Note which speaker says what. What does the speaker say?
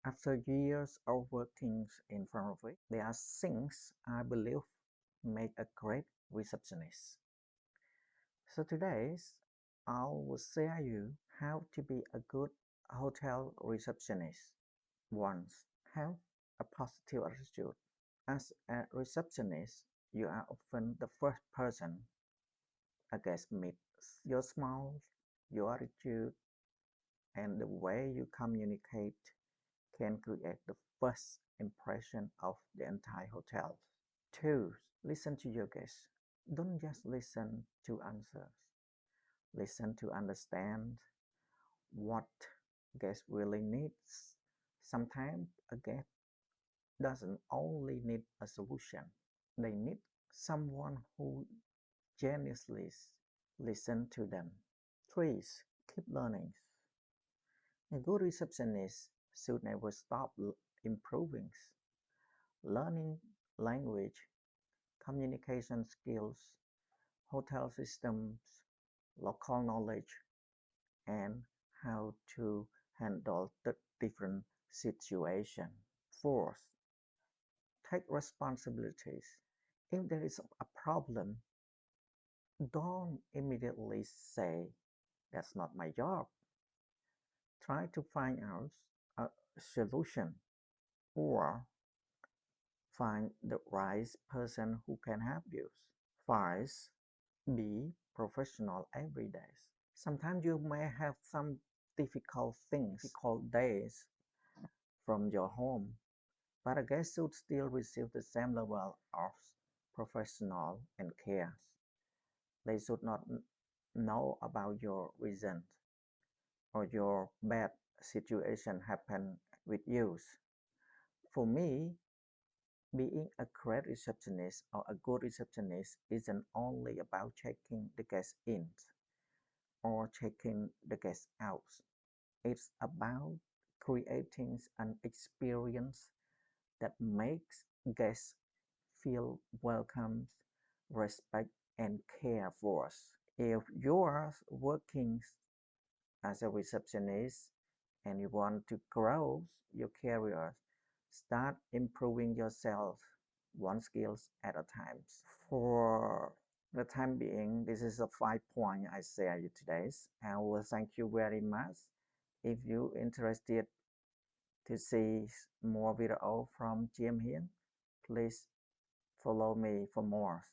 Speaker 1: After years of working in front of it, there are things I believe make a great receptionist. So today, I will share you how to be a good hotel receptionist. One, have a positive attitude. As a receptionist, you are often the first person a guest meets. Your smile, your attitude, and the way you communicate can create the first impression of the entire hotel. Two, listen to your guests. Don't just listen to answers. Listen to understand what guest really needs. Sometimes a guest doesn't only need a solution. They need someone who genuinely listen to them. Three, keep learning. A good receptionist should never stop improving. Learning language, communication skills, hotel systems, local knowledge, and how to handle the different situations. Fourth, take responsibilities. If there is a problem, don't immediately say, that's not my job. Try to find out a solution or find the right person who can help you. Five, be professional every day. Sometimes you may have some difficult days from your home, but a guest should still receive the same level of professional and care. They should not know about your reason or your bad situation happen with you. For me, being a great receptionist or a good receptionist isn't only about checking the guest in or checking the guest out. It's about creating an experience that makes guests feel welcome, respect, and care for us. If you are working as a receptionist and you want to grow your career, start improving yourself one skills at a time. For the time being, this is the 5 point I share you today. I will thank you very much. If you interested to see more video from GM here, please follow me for more.